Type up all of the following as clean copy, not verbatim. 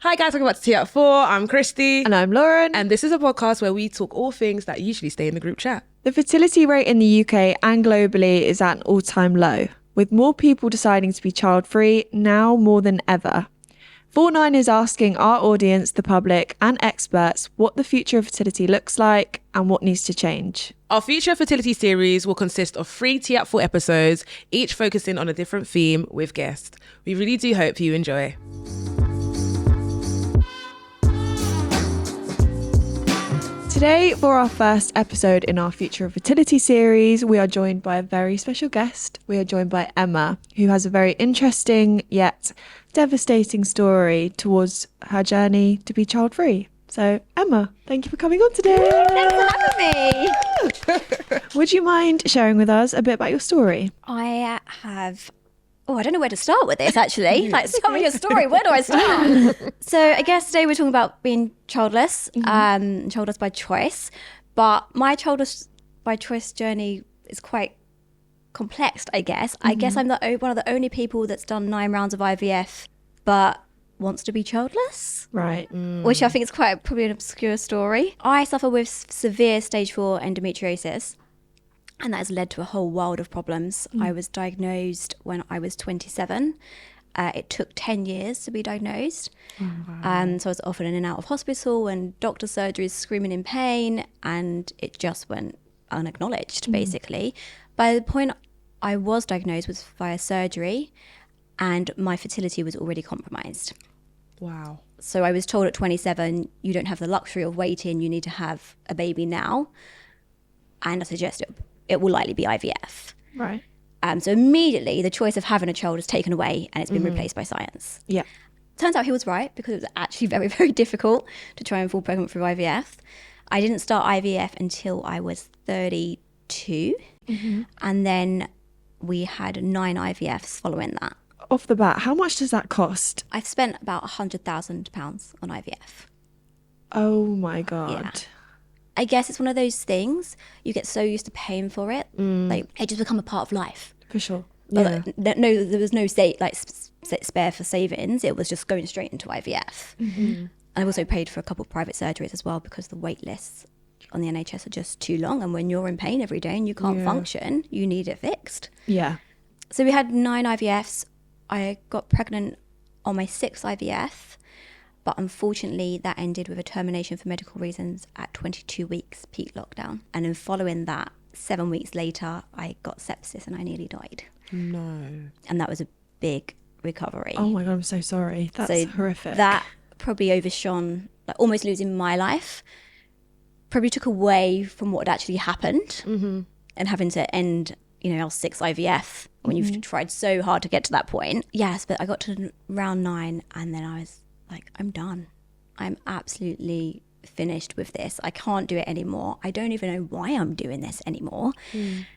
Hi guys, welcome back to Tea at 4. I'm Christy. And I'm Lauren. And this is a podcast where we talk all things that usually stay in the group chat. The fertility rate in the UK and globally is at an all-time low, with more people deciding to be child-free now more than ever. 49 is asking our audience, the public and experts what the future of fertility looks like and what needs to change. Our Future of Fertility series will consist of 3 Tea at 4 episodes, each focusing on a different theme with guests. We really do hope you enjoy. Today, for our first episode in our Future of Fertility series, we are joined by a very special guest. We are joined by Emma, who has a very interesting yet devastating story towards her journey to be child-free. So, Emma, thank you for coming on today. Thanks for having me. Would you mind sharing with us a bit about your story? I have... I don't know where to start with this, actually. Like, tell me your story. Where do I start? So I guess today we're talking about being childless, childless by choice. But my childless by choice journey is quite complex, I guess. I guess I'm one of the only people that's done 9 rounds of IVF, but wants to be childless. Right. Which I think is quite probably an obscure story. I suffer with severe stage 4 endometriosis. And that has led to a whole world of problems. I was diagnosed when I was 27. It took 10 years to be diagnosed. So I was often in and out of hospital and doctor surgeries, screaming in pain, and it just went unacknowledged, basically. By the point I was diagnosed was via surgery, and my fertility was already compromised. Wow. So I was told at 27, you don't have the luxury of waiting, you need to have a baby now. And I suggested it will likely be IVF. Right. So immediately the choice of having a child is taken away and it's been replaced by science. Yeah. Turns out he was right, because it was actually very, very difficult to try and fall pregnant through IVF. I didn't start IVF until I was 32. And then we had 9 IVFs following that. Off the bat, how much does that cost? I've spent about £100,000 on IVF. Oh my God. Yeah. I guess it's one of those things, you get so used to paying for it, like it just become a part of life. For sure. Yeah. But no, there was no spare for savings. It was just going straight into IVF. And I also paid for a couple of private surgeries as well, because the wait lists on the NHS are just too long. And when you're in pain every day and you can't function, you need it fixed. Yeah. So we had 9 IVFs. I got pregnant on my 6th IVF. But unfortunately, that ended with a termination for medical reasons at 22 weeks, peak lockdown. And then following that, 7 weeks later, I got sepsis and I nearly died. No. And that was a big recovery. Oh my God, I'm so sorry. That's horrific. That probably overshone, like almost losing my life, probably took away from what had actually happened. And having to end, our 6th IVF when you've tried so hard to get to that point. Yes, but I got to round 9 and then I was like, I'm done. I'm absolutely finished with this. I can't do it anymore. I don't even know why I'm doing this anymore.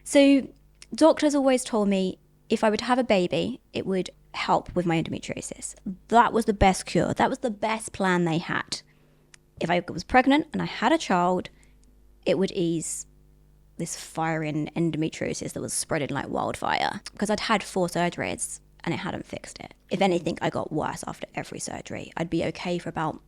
So doctors always told me if I would have a baby, it would help with my endometriosis. That was the best cure. That was the best plan they had. If I was pregnant and I had a child, it would ease this firing endometriosis that was spreading like wildfire. Because I'd had 4 surgeries and it hadn't fixed it. If anything, I got worse after every surgery. I'd be okay for about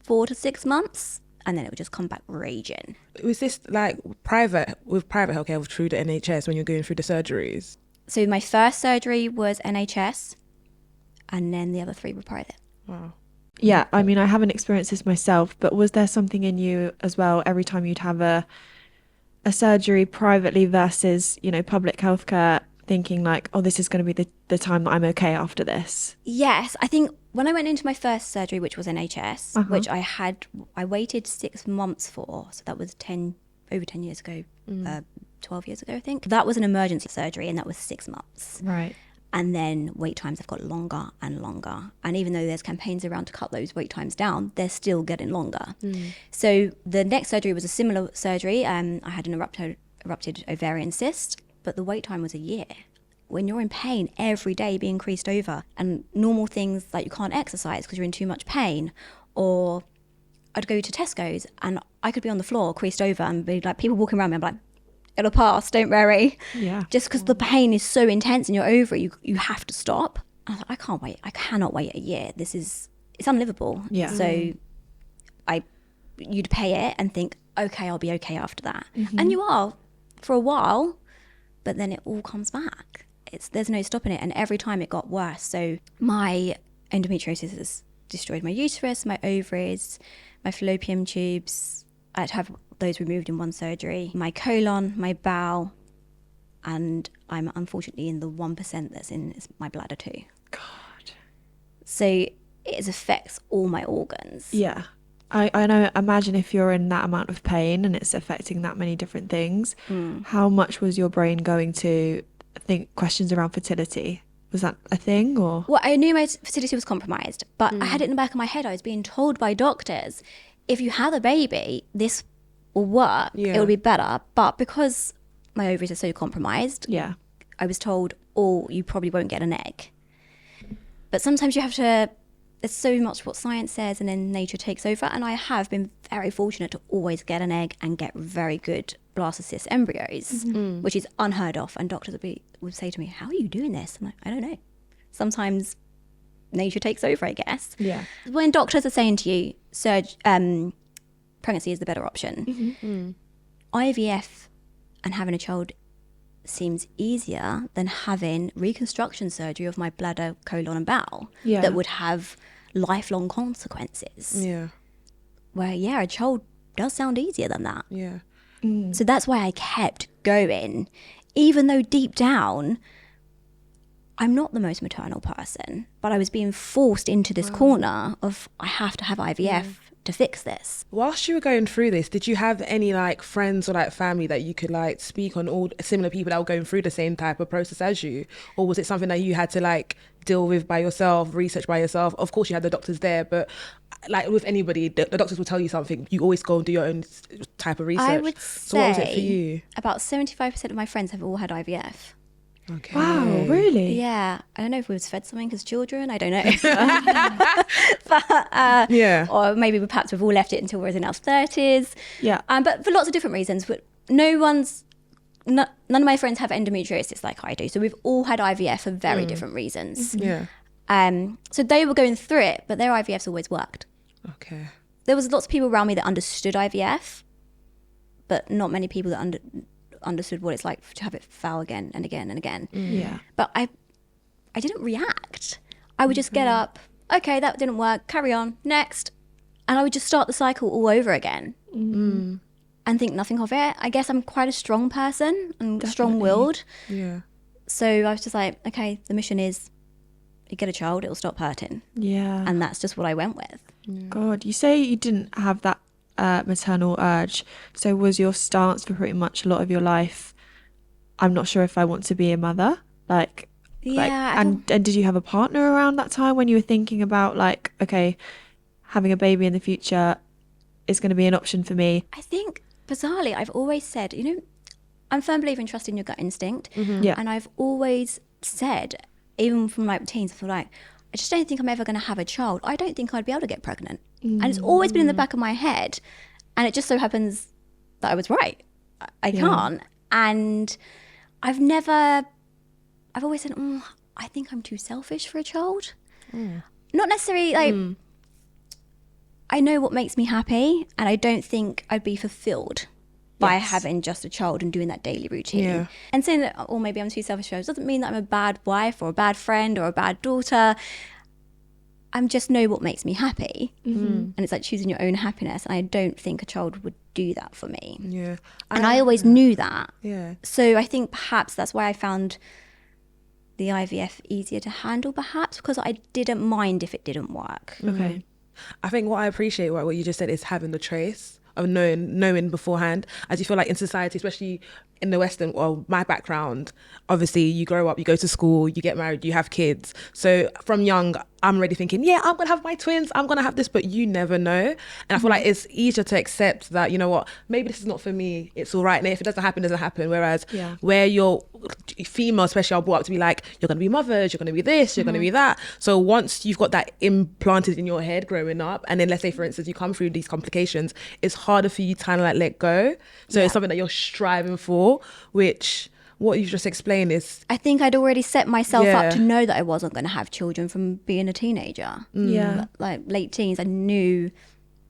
4 to 6 months, and then it would just come back raging. Was this like private healthcare through the NHS when you're going through the surgeries? So my first surgery was NHS, and then the other 3 were private. Wow. Yeah, I mean, I haven't experienced this myself, but was there something in you as well every time you'd have a surgery privately versus, public healthcare, thinking like, oh, this is going to be the time that I'm okay after this? Yes, I think when I went into my first surgery, which was NHS, which I waited 6 months for, so that was over 10 years ago, 12 years ago, I think. That was an emergency surgery, and that was 6 months. Right. And then wait times have got longer and longer. And even though there's campaigns around to cut those wait times down, they're still getting longer. So the next surgery was a similar surgery. I had an erupted ovarian cyst, but the wait time was a year. When you're in pain every day being creased over, and normal things like you can't exercise because you're in too much pain, or I'd go to Tesco's and I could be on the floor creased over and be like, people walking around me, I'm like, it'll pass, don't worry. Yeah. Just because the pain is so intense and you're over it, you have to stop. I was like, I can't wait. I cannot wait a year. This is it's unlivable. Yeah. So you'd pay it and think, okay, I'll be okay after that. And you are for a while, but then it all comes back. There's no stopping it. And every time it got worse. So my endometriosis has destroyed my uterus, my ovaries, my fallopian tubes. I had to have those removed in one surgery. My colon, my bowel, and I'm unfortunately in the 1% that's in my bladder too. God. So it affects all my organs. Yeah. I know, imagine if you're in that amount of pain and it's affecting that many different things, how much was your brain going to think questions around fertility? Was that a thing or? Well, I knew my fertility was compromised, but I had it in the back of my head. I was being told by doctors, if you have a baby, this will work. Yeah. It will be better. But because my ovaries are so compromised, Yeah. I was told, oh, you probably won't get an egg. But sometimes you have to, there's so much what science says and then nature takes over. And I have been very fortunate to always get an egg and get very good blastocyst embryos, which is unheard of. And doctors would say to me, how are you doing this? I'm like, I don't know. Sometimes nature takes over, I guess. Yeah. When doctors are saying to you, pregnancy is the better option, IVF and having a child seems easier than having reconstruction surgery of my bladder, colon and bowel that would have lifelong consequences. Yeah. Where, a child does sound easier than that. Yeah. So that's why I kept going, even though deep down, I'm not the most maternal person, but I was being forced into this corner of, I have to have IVF to fix this. Whilst you were going through this, did you have any like friends or like family that you could like speak on, all similar people that were going through the same type of process as you? Or was it something that you had to like deal with by yourself, research by yourself? Of course you had the doctors there, but like with anybody, the doctors will tell you something. You always go and do your own type of research. I would So what was it for say you? about 75% of my friends have all had IVF. Okay. Wow, really? Yeah. I don't know if we was fed something as children. I don't know. But, Yeah. Or maybe perhaps we've all left it until we're in our 30s. Yeah. But for lots of different reasons. But none of my friends have endometriosis like I do. So we've all had IVF for very different reasons. Yeah. So they were going through it, but their IVFs always worked. Okay. There was lots of people around me that understood IVF, but not many people that understood what it's like to have it fail again and again and again. Yeah. But I didn't react. I would just get up, okay, that didn't work, carry on, next. And I would just start the cycle all over again and think nothing of it. I guess I'm quite a strong person and strong-willed. Yeah. So I was just like, okay, the mission is you get a child, it'll stop hurting. Yeah. And that's just what I went with. God, you say you didn't have that maternal urge. So was your stance for pretty much a lot of your life, I'm not sure if I want to be a mother? And did you have a partner around that time when you were thinking about like, okay, having a baby in the future is going to be an option for me? I think, bizarrely, I've always said, I'm a firm believer in trusting your gut instinct. Yeah. And I've always said, even from my teens, I feel like, I just don't think I'm ever going to have a child. I don't think I'd be able to get pregnant. And it's always been in the back of my head. And it just so happens that I was right. I can't. And I've always said, I think I'm too selfish for a child. Not necessarily like, I know what makes me happy. And I don't think I'd be fulfilled by having just a child and doing that daily routine. Yeah. And saying that, maybe I'm too selfish for it doesn't mean that I'm a bad wife or a bad friend or a bad daughter. I just know what makes me happy. And it's like choosing your own happiness. And I don't think a child would do that for me. Yeah. And I always knew that. Yeah. So I think perhaps that's why I found the IVF easier to handle, perhaps, because I didn't mind if it didn't work. Okay. I think what I appreciate what you just said is having the choice of knowing beforehand. As you feel like in society, especially in the Western, well, my background, obviously you grow up, you go to school, you get married, you have kids. So from young, I'm already thinking, I'm going to have my twins, I'm going to have this, but you never know. And I feel like it's easier to accept that, you know what, maybe this is not for me, it's all right. And if it doesn't happen, it doesn't happen. Whereas where you're female, especially, are brought up to be like, you're going to be mothers, you're going to be this, you're going to be that. So once you've got that implanted in your head growing up, and then let's say, for instance, you come through these complications, it's harder for you to kind of like let go. So it's something that you're striving for, which what you've just explained is I think I'd already set myself Yeah. up to know that I wasn't going to have children from being a teenager. Yeah. Like late teens, I knew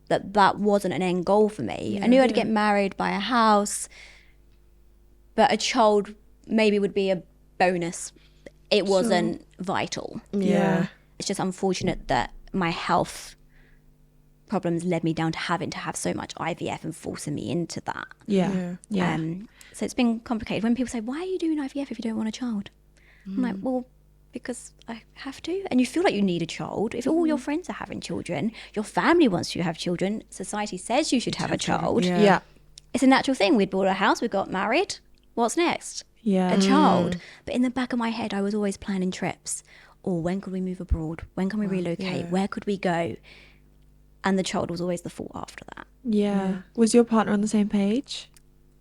that that wasn't an end goal for me. I knew I'd get married, buy a house, but a child maybe would be a bonus. It wasn't vital. Yeah. It's just unfortunate that my health problems led me down to having to have so much IVF and forcing me into that. Yeah. Yeah. So it's been complicated. When people say, why are you doing IVF if you don't want a child? I'm like, well, because I have to. And you feel like you need a child. If all your friends are having children, your family wants you to have children, society says you should have a child. Yeah. It's a natural thing. We'd bought a house, we got married. What's next? Yeah. A child. But in the back of my head, I was always planning trips. Or when could we move abroad? When can we relocate? Where could we go? And the child was always the thought after that. Yeah. Was your partner on the same page?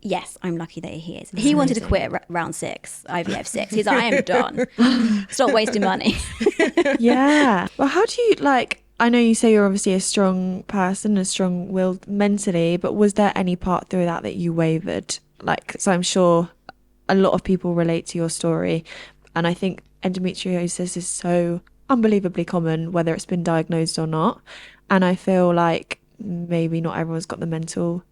Yes, I'm lucky that he is. He wanted to quit at round 6, IVF 6. He's like, I am done. Stop wasting money. Yeah. Well, how do you I know you say you're obviously a strong person, a strong-willed mentally, but was there any part through that you wavered? So I'm sure a lot of people relate to your story. And I think endometriosis is so unbelievably common, whether it's been diagnosed or not. And I feel like maybe not everyone's got the mental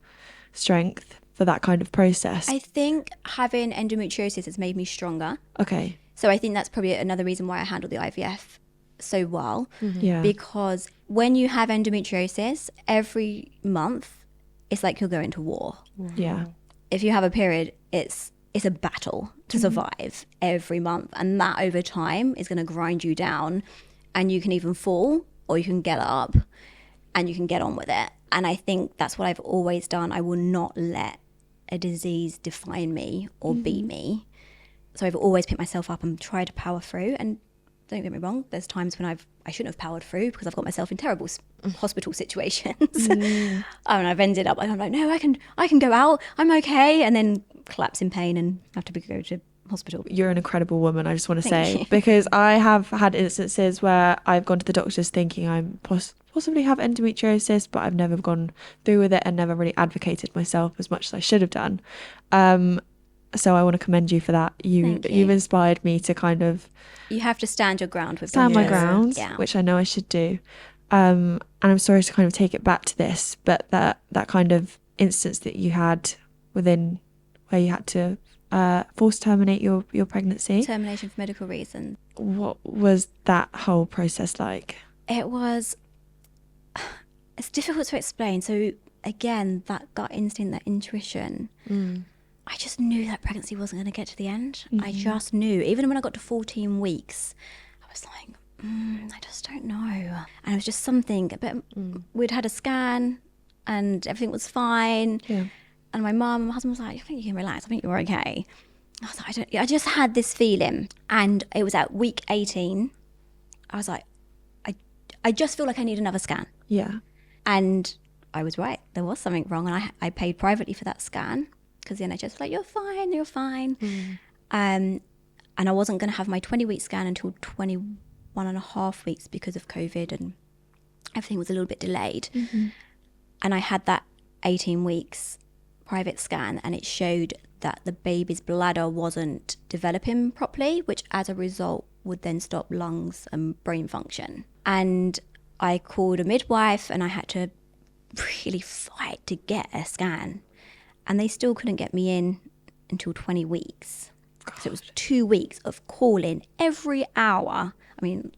strength for that kind of process. I think having endometriosis has made me stronger. Okay. So I think that's probably another reason why I handled the IVF so well. Yeah. Because when you have endometriosis, every month, it's like you're going to war. Yeah. If you have a period, it's a battle to survive every month. And that over time is going to grind you down. And you can even fall or you can get up and you can get on with it. And I think that's what I've always done. I will not let a disease define me or beat me. So I've always picked myself up and tried to power through. And don't get me wrong, there's times when I shouldn't have powered through because I've got myself in terrible hospital situations. And I've ended up, I'm like, no, I can go out, I'm okay. And then collapse in pain and have to go to hospital. You're an incredible woman, I just want to Thank say, you. because I have had instances where I've gone to the doctors thinking I'm possibly have endometriosis, but I've never gone through with it and never really advocated myself as much as I should have done. So I want to commend you for that. Thank you. You've inspired me to kind of You have to stand your ground with stand my doctors. ground, Yeah. which I know I should do. And I'm sorry to kind of take it back to this, but that kind of instance that you had within where you had to force terminate your pregnancy. Termination for medical reasons. What was that whole process like? It was, it's difficult to explain. So again, that gut instinct, that intuition, I just knew that pregnancy wasn't going to get to the end. I just knew. Even when I got to 14 weeks, I was like, I just don't know. And it was just something, but we'd had a scan and everything was fine. Yeah. And my mum and my husband was like, I think you can relax. I think you're okay. I was like, I just had this feeling. And it was at week 18. I was like, I just feel like I need another scan. Yeah. And I was right. There was something wrong. And I paid privately for that scan because the NHS was like, you're fine, you're fine. And I wasn't going to have my 20-week scan until 21 and a half weeks because of COVID and everything was a little bit delayed. And I had that 18 weeks private scan and it showed that the baby's bladder wasn't developing properly, which as a result would then stop lungs and brain function. And I called a midwife and I had to really fight to get a scan. And they still couldn't get me in until 20 weeks. So it was 2 weeks of calling every hour. I mean,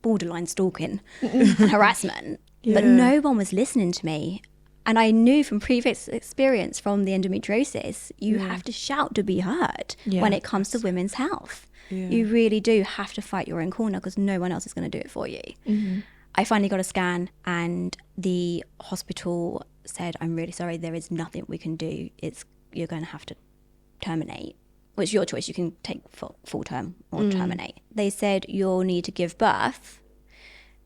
borderline stalking and harassment. But no one was listening to me. And I knew from previous experience from the endometriosis, you have to shout to be heard when it comes to women's health. You really do have to fight your own corner because no one else is going to do it for you. I finally got a scan and the hospital said, I'm really sorry, there is nothing we can do. You're going to have to terminate. Well, it's your choice. You can take full term or terminate. They said, you'll need to give birth,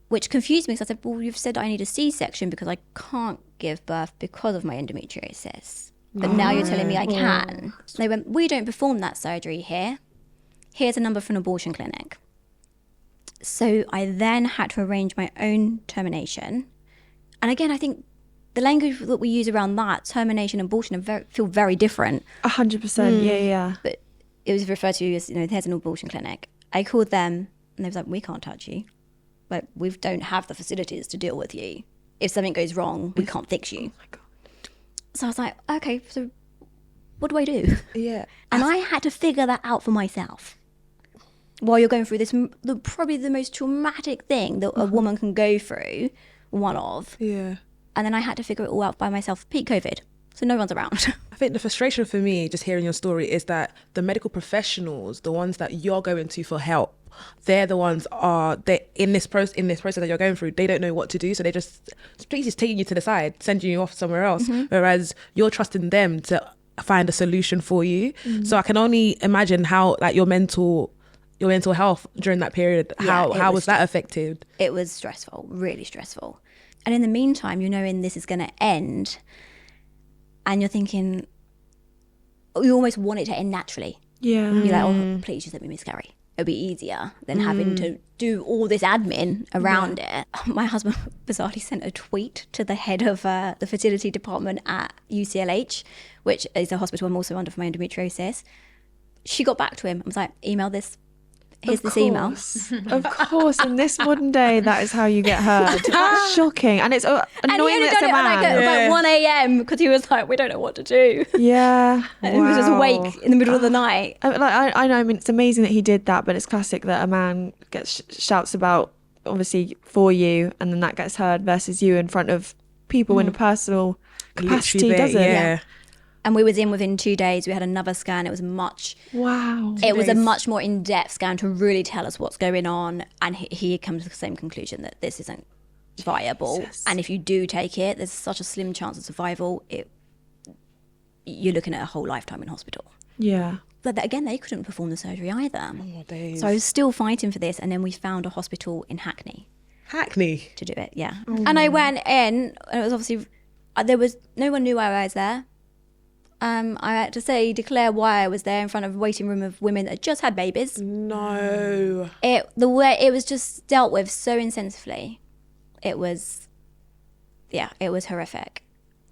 which confused me because I said, well, you've said I need a C-section because I can't give birth because of my endometriosis. But now you're telling me I can. They went, we don't perform that surgery here. Here's a number for an abortion clinic. So I then had to arrange my own termination. And again, I think the language that we use around that, termination and abortion, feel very different. 100%. Yeah. But it was referred to as, there's an abortion clinic. I called them and they was like, we can't touch you. Like, we don't have the facilities to deal with you. If something goes wrong, we can't fix you. Oh my God. So I was like, okay, so what do I do? Yeah. And I had to figure that out for myself. While you're going through this, probably the most traumatic thing that a woman can go through, one of. Yeah. And then I had to figure it all out by myself. Peak COVID. So no one's around. I think the frustration for me, just hearing your story, is that the medical professionals, the ones that you're going to for help, they're the ones they in this process that you're going through, they don't know what to do, so they just taking you to the side, sending you off somewhere else, whereas you're trusting them to find a solution for you. So I can only imagine how, like, your mental health during that period, how was that affected? It was stressful, really stressful. And in the meantime, you're knowing this is going to end, and you're thinking, you almost want it to end naturally. Yeah. You're like, oh, please just let me miscarry. It'll be easier than having to do all this admin around it. My husband bizarrely sent a tweet to the head of the fertility department at UCLH, which is a hospital I'm also under for my endometriosis. She got back to him. I was like, email this. Here's this email. Of course, in this modern day, that is how you get heard. That's shocking. And it's annoying And he only that it's done a it at man. like 1 a.m. because he was like, we don't know what to do. Yeah. And he was just awake in the middle of the night. I know, I mean, it's amazing that he did that, but it's classic that a man gets shouts about, obviously, for you, and then that gets heard versus you in front of people in a personal capacity, Literally, doesn't it? yeah. And we was in within 2 days. We had another scan. It was Wow. It was a much more in-depth scan to really tell us what's going on. And he comes to the same conclusion that this isn't viable. Jesus. And if you do take it, there's such a slim chance of survival. You're looking at a whole lifetime in hospital. Yeah. But again, they couldn't perform the surgery either. Oh, days. So I was still fighting for this. And then we found a hospital in Hackney Hackney. to do it. Yeah. And I went in, and it was obviously, no one knew why I was there. I had to declare why I was there in front of a waiting room of women that just had babies. No. The way it was just dealt with so insensitively. It was horrific.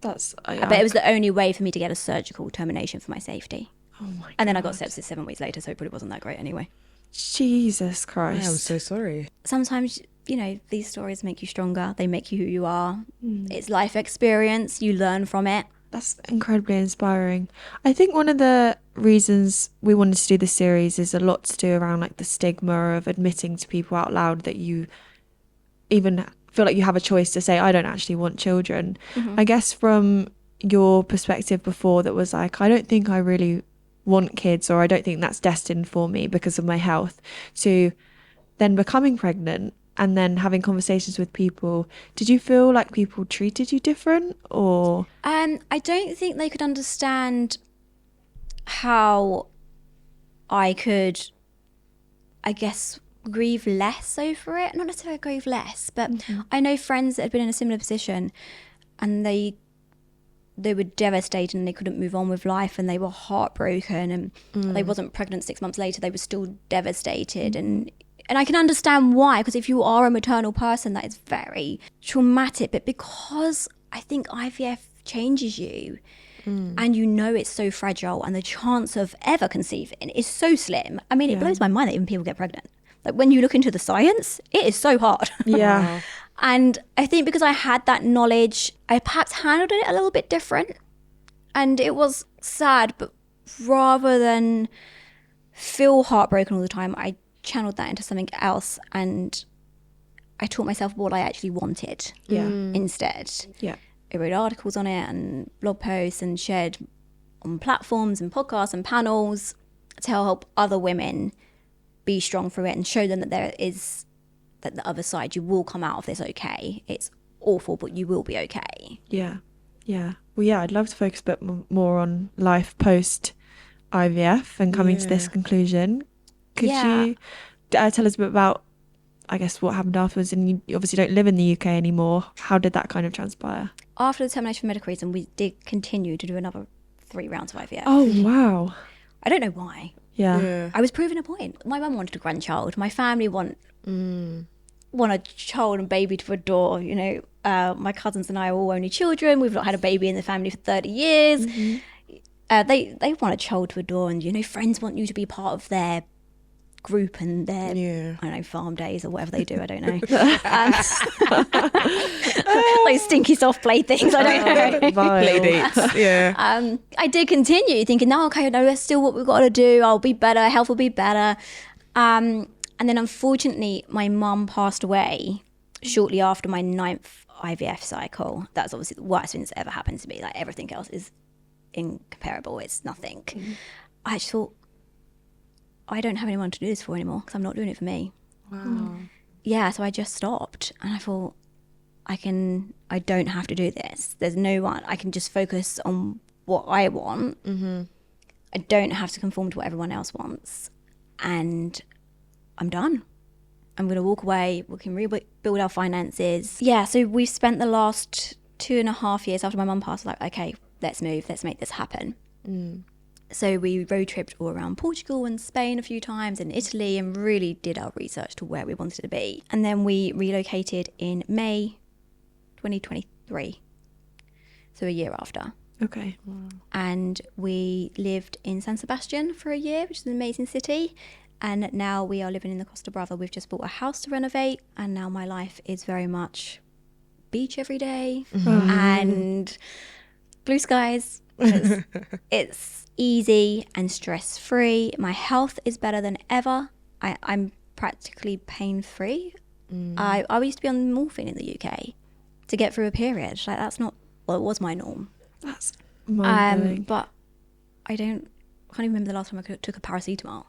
That's. But it was the only way for me to get a surgical termination for my safety. Oh my God. And then I got sepsis 7 weeks later, so it probably wasn't that great anyway. Jesus I Christ. am so sorry. Sometimes, these stories make you stronger. They make you who you are. It's life experience. You learn from it. That's incredibly inspiring. I think one of the reasons we wanted to do this series is a lot to do around like the stigma of admitting to people out loud that you even feel like you have a choice to say, I don't actually want children. I guess from your perspective before, that was like, I don't think I really want kids, or I don't think that's destined for me because of my health, to then becoming pregnant and then having conversations with people. Did you feel like people treated you different, or? I don't think they could understand how I could, I guess, grieve less over it. Not necessarily grieve less, but I know friends that had been in a similar position, and they were devastated and they couldn't move on with life, and they were heartbroken, and they wasn't pregnant 6 months later. They were still devastated, and I can understand why, because if you are a maternal person, that is very traumatic. But because I think IVF changes you, and it's so fragile, and the chance of ever conceiving is so slim. I mean, it blows my mind that even people get pregnant. Like, when you look into the science, it is so hard. Yeah. And I think because I had that knowledge, I perhaps handled it a little bit different. And it was sad, but rather than feel heartbroken all the time, I channeled that into something else, and I taught myself what I actually wanted instead. Yeah. I wrote articles on it and blog posts and shared on platforms and podcasts and panels to help other women be strong through it and show them that there is that the other side, you will come out of this okay. It's awful, but you will be okay. Yeah. Well, yeah, I'd love to focus a bit more on life post IVF and coming to this conclusion. Could you tell us a bit about, I guess, what happened afterwards? And you obviously don't live in the UK anymore. How did that kind of transpire? After the termination for medical reason, we did continue to do another 3 rounds of IVF. Oh, wow. I don't know why. Yeah. I was proving a point. My mum wanted a grandchild. My family want a child and baby to adore. My cousins and I are all only children. We've not had a baby in the family for 30 years. They want a child to adore, and, you know, friends want you to be part of their group and their, I don't know, farm days or whatever they do. I don't know. Those stinky soft play things. I don't know. Play dates. Yeah. I did continue thinking, no, okay, no, that's still what we've got to do. I'll be better. Health will be better. And then unfortunately, my mum passed away shortly after my 9th IVF cycle. That's obviously the worst thing that's ever happened to me. Like, everything else is incomparable. It's nothing. I just thought, I don't have anyone to do this for anymore because I'm not doing it for me. Wow. Yeah, so I just stopped, and I thought, I don't have to do this. There's no one. I can just focus on what I want. I don't have to conform to what everyone else wants, and I'm done. I'm going to walk away. We can rebuild our finances. Yeah, so we've spent the last 2.5 years after my mum passed, like, okay, let's move. Let's make this happen. So we road tripped all around Portugal and Spain a few times, and Italy, and really did our research to where we wanted to be. And then we relocated in May 2023, so a year after. Okay. And we lived in San Sebastian for a year, which is an amazing city. And now we are living in the Costa Brava. We've just bought a house to renovate, and now my life is very much beach every day and blue skies. It's easy and stress-free. My health is better than ever. I'm practically pain-free. I used to be on morphine in the UK to get through a period. Like, that's not, well, it was my norm. That's mind-blowing. But I can't even remember the last time I took a paracetamol,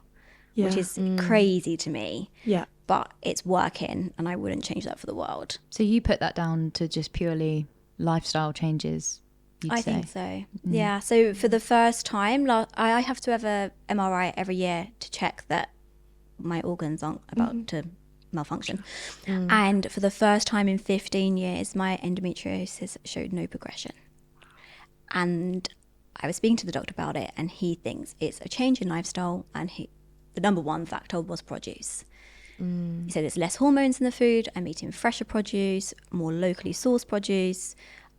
Yeah. which is crazy to me. Yeah. But it's working, and I wouldn't change that for the world. So you put that down to just purely lifestyle changes, you'd I say? think so. Yeah. So for the first time, I have to have a MRI every year to check that my organs aren't about to malfunction. And for the first time in 15 years, my endometriosis showed no progression. And I was speaking to the doctor about it, and he thinks it's a change in lifestyle, and the number one factor was produce. He said it's less hormones in the food. I'm eating fresher produce, more locally sourced produce.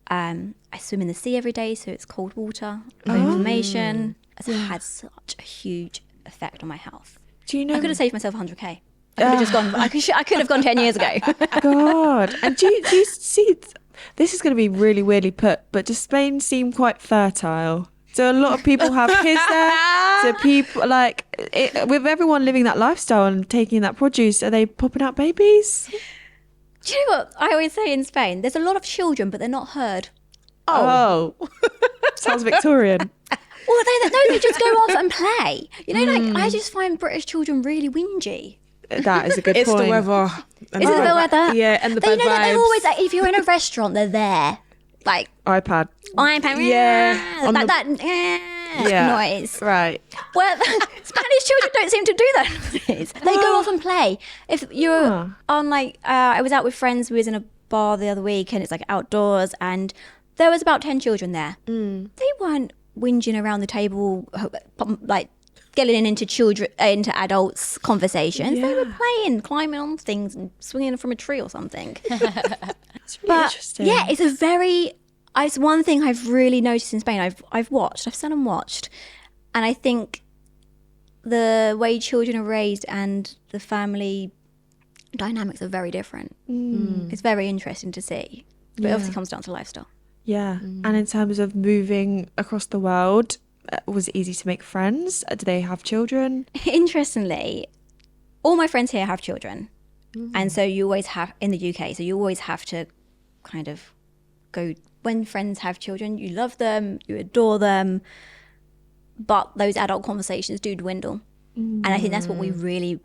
I swim in the sea every day, so it's cold water, no inflammation. It's had such a huge effect on my health. Do you know? I could have saved myself 100k. I could have just gone. I could have gone 10 years ago. God. And do you see? This is going to be really weirdly put, but does Spain seem quite fertile? So a lot of people have kids there. So people with everyone living that lifestyle and taking that produce, are they popping out babies? Do you know what I always say in Spain? There's a lot of children, but they're not heard. Oh. Sounds Victorian. Well, they just go off and play. You know, like, I just find British children really whingy. That is a good It's point. the weather. Is it the weather? Yeah, and the They bad know that they're vibes. always, like, if you're in a restaurant, they're there. Like, iPad. Yeah, on that noise. Right. Well, Spanish children don't seem to do that noise. They go off and play. If you're on, like, I was out with friends. We was in a bar the other week, and it's like outdoors, and there was about 10 children there. They weren't whinging around the table, like getting into adults' conversations. They were playing, climbing on things, and swinging from a tree or something. It's really interesting. Yeah, it's one thing I've really noticed in Spain. I've sat and watched, and I think the way children are raised and the family dynamics are very different. It's very interesting to see, but it obviously comes down to lifestyle. Yeah. And in terms of moving across the world, was it easy to make friends? Do they have children? Interestingly, all my friends here have children, and so you always have in the UK. So you always have to kind of go. When friends have children, you love them, you adore them, but those adult conversations do dwindle. And I think that's what we really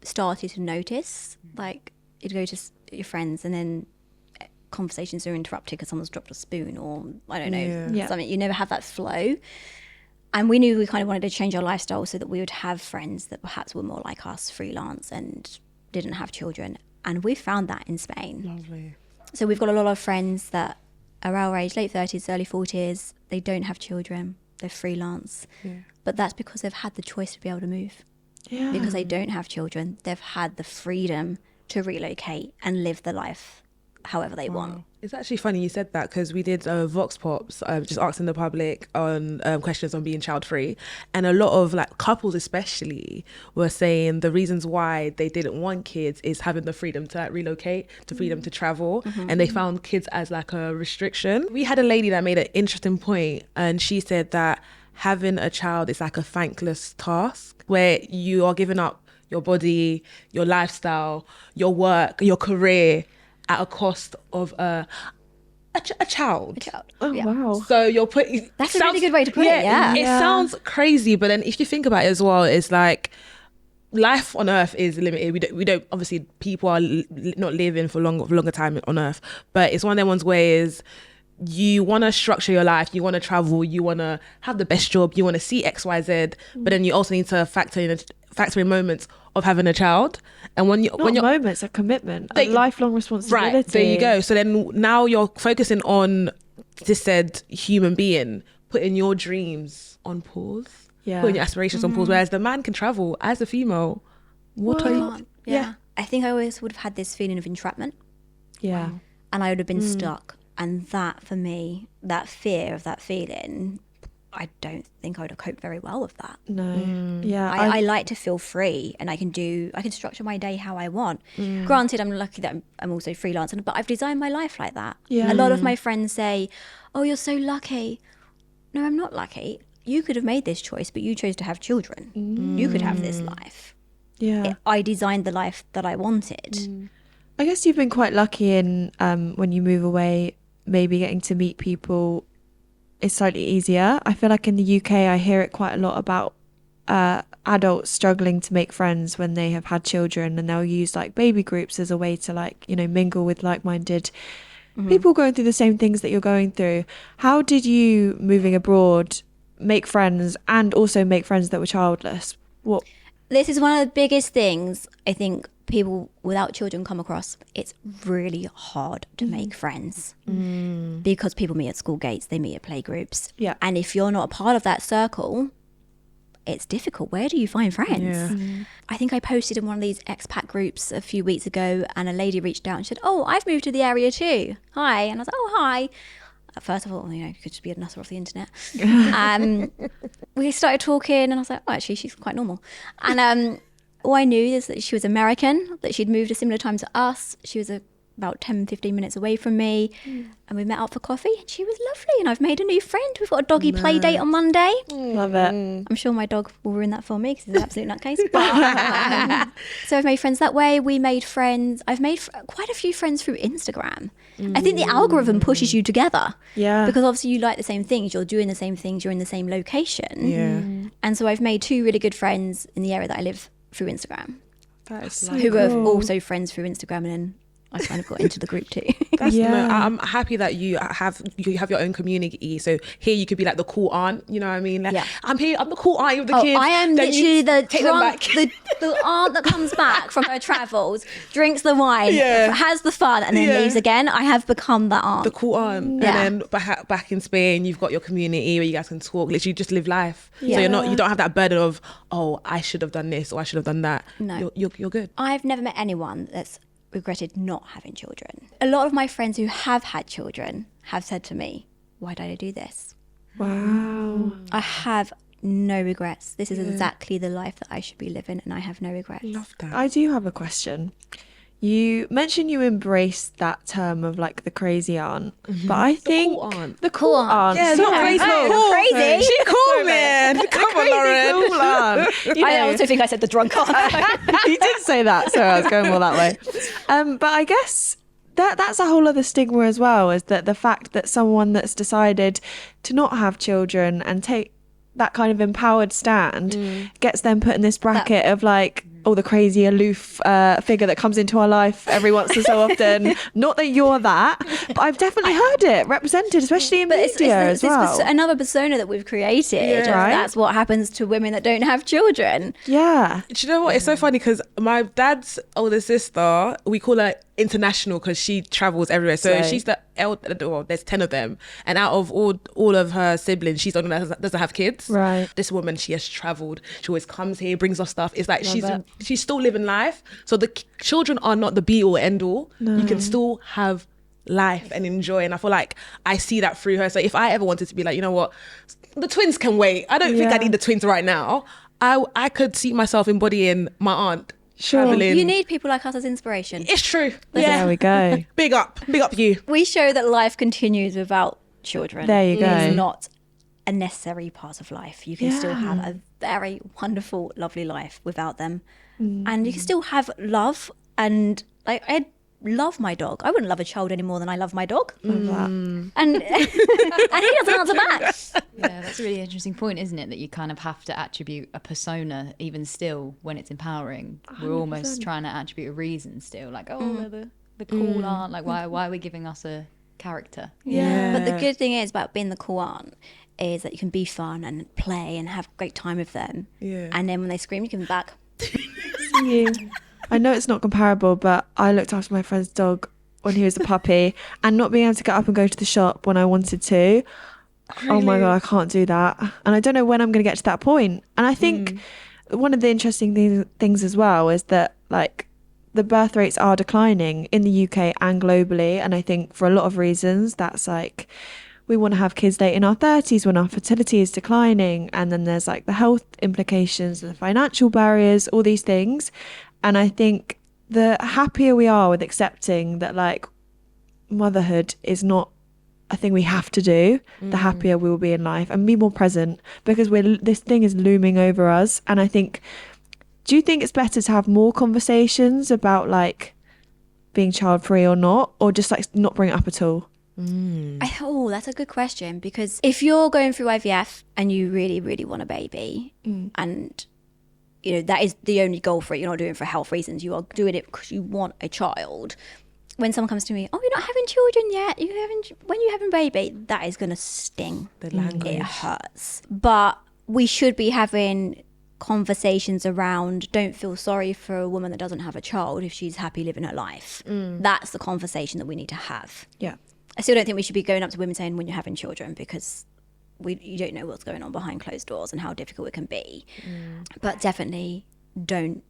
started to notice. Like, you'd go to your friends, and then conversations are interrupted because someone's dropped a spoon, or I don't know, something. You never have that flow. And we knew we kind of wanted to change our lifestyle so that we would have friends that perhaps were more like us, freelance, and didn't have children. And we found that in Spain. Lovely. So we've got a lot of friends that are our age, late 30s, early 40s. They don't have children. They're freelance. But that's because they've had the choice to be able to move. Yeah. Because they don't have children, they've had the freedom to relocate and live the life however they want. It's actually funny you said that because we did Vox Pops, just asking the public on questions on being child free, and a lot of like couples especially were saying the reasons why they didn't want kids is having the freedom to like, relocate, the freedom to travel, and they found kids as like a restriction. We had a lady that made an interesting point, and she said that having a child is like a thankless task where you are giving up your body, your lifestyle, your work, your career at a cost of a child. Oh, Yeah. wow. So you're putting... That's a really good way to put it, yeah. It sounds crazy, but then if you think about it as well, it's like life on Earth is limited. We don't obviously, people are not living for longer time on Earth, but it's one of them ones where is you want to structure your life, you want to travel, you want to have the best job, you want to see XYZ, but then you also need to factor in moments of having a child. And when you're moments, a commitment, a lifelong responsibility. right, there you go. So then now you're focusing on this said human being, putting your dreams on pause, putting your aspirations on pause, whereas the man can travel as a female. What are you? Yeah. I think I always would have had this feeling of entrapment. Yeah. And I would have been stuck. And that, for me, that fear of that feeling, I don't think I would have coped very well with that. No. Yeah. I like to feel free, and I can structure my day how I want. Granted, I'm lucky that I'm also freelancing, but I've designed my life like that. Yeah. A lot of my friends say, oh, you're so lucky. No, I'm not lucky. You could have made this choice, but you chose to have children. You could have this life. Yeah. I designed the life that I wanted. I guess you've been quite lucky in when you move away, maybe getting to meet people is slightly easier. I feel like in the UK, I hear it quite a lot about adults struggling to make friends when they have had children, and they'll use like baby groups as a way to like, you know, mingle with like-minded people going through the same things that you're going through. How did you, moving abroad, make friends and also make friends that were childless? What? This is one of the biggest things I think people without children come across. It's really hard to make friends because people meet at school gates, they meet at playgroups. Yeah. And if you're not a part of that circle, it's difficult. Where do you find friends? I think I posted in one of these expat groups a few weeks ago, and a lady reached out and said, oh, I've moved to the area too. Hi. And I was like, oh, hi. First of all, you know, you could just be a nutter off the internet. We started talking, and I was like, oh, actually, she's quite normal. And all I knew is that she was American, that she'd moved a similar time to us. She was about 10, 15 minutes away from me. And we met up for coffee, and she was lovely. And I've made a new friend. We've got a doggy play date on Monday. Love it. I'm sure my dog will ruin that for me because he's an absolute nutcase. But, so I've made friends that way. We made friends. I've made quite a few friends through Instagram. I think the algorithm pushes you together. Yeah. Because obviously you like the same things. You're doing the same things. You're in the same location. Yeah. And so I've made 2 really good friends in the area that I live through Instagram. That is So Who are cool. also friends through Instagram, and then I kind of got into the group too. That's Yeah. no, I'm happy that you have your own community. So here you could be like the cool aunt, you know what I mean? Like, Yeah. I'm the cool aunt with the kids. I am Then you literally the take them drunk, back. the aunt that comes back from her travels, drinks the wine, Yeah. has the fun, and then Yeah. leaves again. I have become that aunt. The cool aunt. Yeah. And then back in Spain, you've got your community where you guys can talk, literally just live life. Yeah. So you don't have that burden of, oh, I should have done this or I should have done that. No. You're good. I've never met anyone that's regretted not having children. A lot of my friends who have had children have said to me, why did I do this? Wow. I have no regrets. This is exactly the life that I should be living, and I have no regrets. Love that. I do have a question. You mentioned you embraced that term of like the crazy aunt, but I think cool aunt. the cool aunt. Yeah, it's not sorry. crazy. Oh, Cool. crazy. She cool, man. Come on, Lauren. Cool aunt. You I know. also think I said the drunk aunt. You did say that, so I was going more that way. But I guess that's a whole other stigma as well, is that the fact that someone that's decided to not have children and take that kind of empowered stand gets them put in this bracket of like, oh, the crazy aloof figure that comes into our life every once in so often. Not that you're that, but I've definitely heard it represented, especially in media as well. It's another persona that we've created. Yeah. Right. That's what happens to women that don't have children. Yeah. Do you know what? It's so funny because my dad's older sister, we call her international because she travels everywhere. So Right. she's the well, there's 10 of them, and out of all of her siblings, she's the only one that doesn't have kids. Right. This woman, she has traveled. She always comes here, brings us stuff. It's like Love she's still living life. So the children are not the be all end all. You can still have life and enjoy. And I feel like I see that through her. So if I ever wanted to be like, you know what, the twins can wait. I don't think I need the twins right now. I could see myself embodying my aunt. Sure. Traveling. You need people like us as inspiration. It's true. There we go. Big up you. We show that life continues without children. There you go. It's not a necessary part of life. You can still have a very wonderful, lovely life without them. And you can still have love. And like, I love my dog. I wouldn't love a child any more than I love my dog. And and he doesn't answer back. Yeah, that's a really interesting point, isn't it? That you kind of have to attribute a persona, even still when it's empowering. 100%. We're almost trying to attribute a reason still, like, oh, they're the cool aunt. Like, why are we giving us a character? Yeah. But the good thing is about being the cool aunt is that you can be fun and play and have a great time with them. Yeah. And then when they scream, you give them back. You. I know it's not comparable, but I looked after my friend's dog when he was a puppy, and not being able to get up and go to the shop when I wanted to. Really? Oh my God, I can't do that. And I don't know when I'm going to get to that point. And I think one of the interesting things as well is that, like, the birth rates are declining in the UK and globally. And I think for a lot of reasons, that's like, we want to have kids late in our 30s when our fertility is declining. And then there's like the health implications, the financial barriers, all these things. And I think the happier we are with accepting that, like, motherhood is not a thing we have to do, the happier we will be in life and be more present, because this thing is looming over us. And I think, do you think it's better to have more conversations about, like, being child free or not, or just like not bring it up at all? Oh, that's a good question, because if you're going through IVF and you really, really want a baby and you know, that is the only goal for it. You're not doing it for health reasons. You are doing it because you want a child. When someone comes to me, oh, you're not having children yet. When you're having a baby, that is going to sting. The language. It hurts. But we should be having conversations around, don't feel sorry for a woman that doesn't have a child if she's happy living her life. That's the conversation that we need to have. Yeah. I still don't think we should be going up to women saying when you're having children, because you don't know what's going on behind closed doors and how difficult it can be. But definitely don't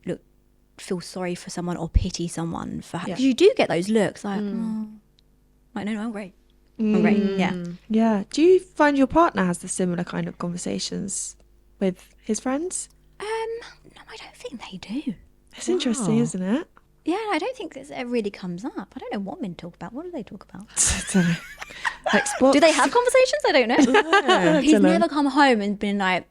feel sorry for someone or pity someone for because you do get those looks like, oh, like, no, I'm great. I'm great. Yeah. Do you find your partner has the similar kind of conversations with his friends? No, I don't think they do. It's interesting, isn't it? Yeah, I don't think it really comes up. I don't know what men talk about. What do they talk about? I don't know. Xbox? Do they have conversations? I don't know. He's don't know. never come home and been like,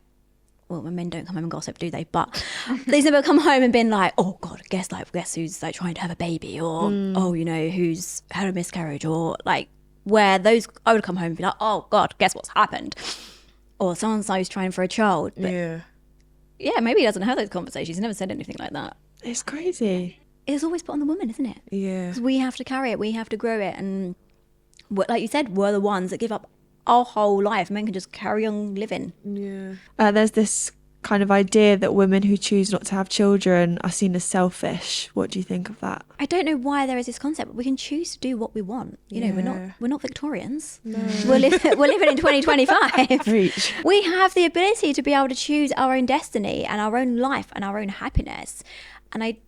well, men don't come home and gossip, do they? But he's never come home and been like, oh God, guess who's like trying to have a baby, or oh, you know, who's had a miscarriage, or like where those I would come home and be like, oh God, guess what's happened, or someone's who's trying for a child. But yeah, maybe he doesn't have those conversations. He's never said anything like that. It's crazy. It's always put on the woman, isn't it? Yeah. 'Cause we have to carry it, we have to grow it, and like you said, we're the ones that give up our whole life. Men can just carry on living. Yeah. There's this kind of idea that women who choose not to have children are seen as selfish. What do you think of that? I don't know why there is this concept, but we can choose to do what we want. You know, we're not Victorians. No. We're living in 2025. Reach. We have the ability to be able to choose our own destiny and our own life and our own happiness. And I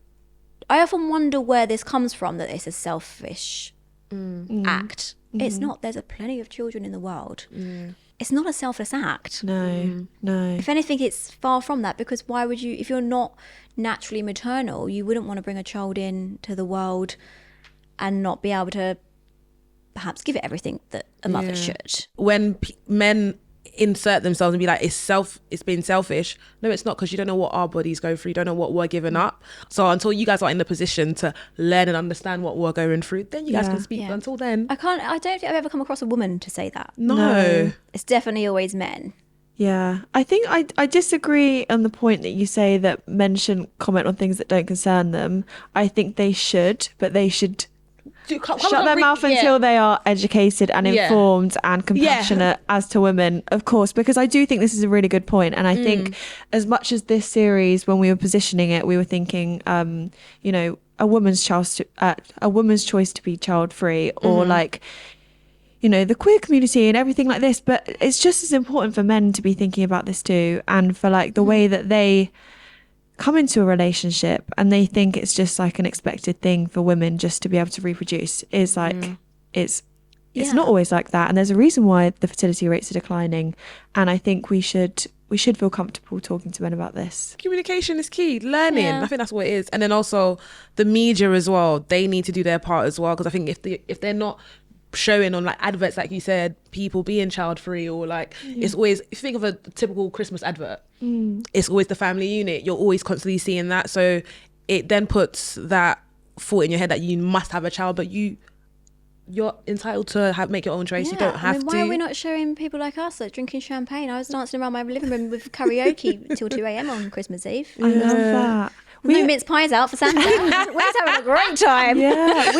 often wonder where this comes from, that it's a selfish act. It's not. There's plenty of children in the world. It's not a selfless act. No. If anything, it's far from that, because why would you, if you're not naturally maternal, you wouldn't want to bring a child into the world and not be able to perhaps give it everything that a mother should. When men insert themselves and be like, it's being selfish. No, it's not, because you don't know what our bodies go through. You don't know what we're giving up. So until you guys are in the position to learn and understand what we're going through, then you guys can speak. Until then, I don't think I've ever come across a woman to say that. No. It's definitely always men. Yeah, I think I disagree on the point that you say that men shouldn't comment on things that don't concern them. I think they should, but they should shut their mouth until they are educated and informed and compassionate as to women, of course, because I do think this is a really good point. And I think as much as this series, when we were positioning it, we were thinking, you know, a woman's choice to be child free, or like, you know, the queer community and everything like this. But it's just as important for men to be thinking about this too, and for like the way that they come into a relationship and they think it's just like an expected thing for women just to be able to reproduce is like it's Yeah. not always like that, and there's a reason why the fertility rates are declining. And I think we should feel comfortable talking to men about this. Communication is key. Learning. Yeah. I think that's what it is. And then also the media as well. They need to do their part as well, because I think if they're not showing on like adverts, like you said, people being child free, or like it's always, if you think of a typical Christmas advert, it's always the family unit. You're always constantly seeing that, so it then puts that thought in your head that you must have a child, but you're entitled to make your own choice. You don't have why to. are we not showing people like us like drinking champagne? I was dancing around my living room with karaoke till 2 a.m. on Christmas Eve. I love that. No mince pies out for Santa. We're having a great time. Yeah,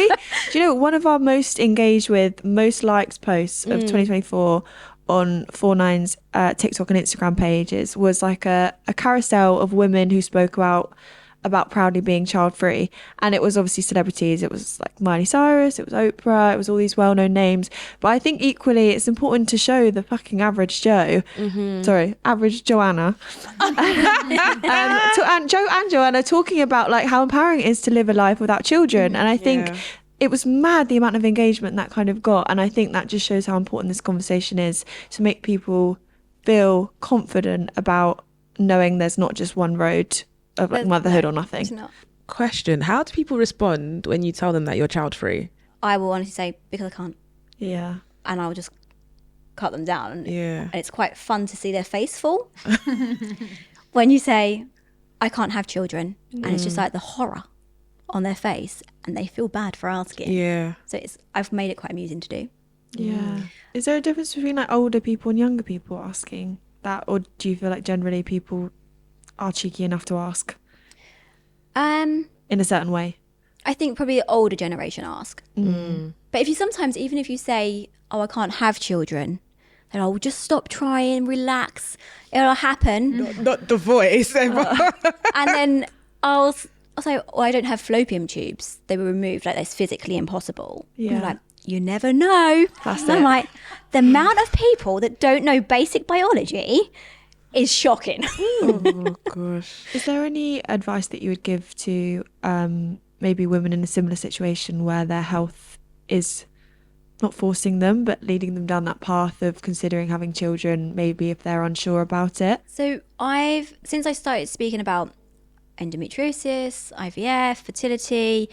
do you know, one of our most engaged with, most liked posts of 2024 on 49's TikTok and Instagram pages was like a carousel of women who spoke about proudly being child free, and it was obviously celebrities. It was like Miley Cyrus, it was Oprah, it was all these well-known names. But I think equally it's important to show the fucking average Joe, average Joanna, and Joe and Joanna talking about like how empowering it is to live a life without children. And I think it was mad the amount of engagement that kind of got, and I think that just shows how important this conversation is, to make people feel confident about knowing there's not just one road of like motherhood or nothing. It's not. Question: how do people respond when you tell them that you're child free? I will honestly say, because I can't. Yeah. And I'll just cut them down. Yeah. And it's quite fun to see their face fall when you say, I can't have children. And it's just like the horror on their face, and they feel bad for asking. Yeah. So I've made it quite amusing to do. Yeah. Is there a difference between like older people and younger people asking that, or do you feel like generally people are cheeky enough to ask in a certain way? I think probably the older generation ask. But if you sometimes, even if you say, oh, I can't have children, then I'll just stop trying, relax, it'll happen. Not the voice. And then I'll say, oh, I don't have fallopian tubes. They were removed, like that's physically impossible. Yeah. And you're like, you never know. That's And I'm it. like, the amount of people that don't know basic biology is shocking. Oh gosh. Is there any advice that you would give to maybe women in a similar situation where their health is not forcing them but leading them down that path of considering having children, maybe if they're unsure about it? So since I started speaking about endometriosis, IVF, fertility,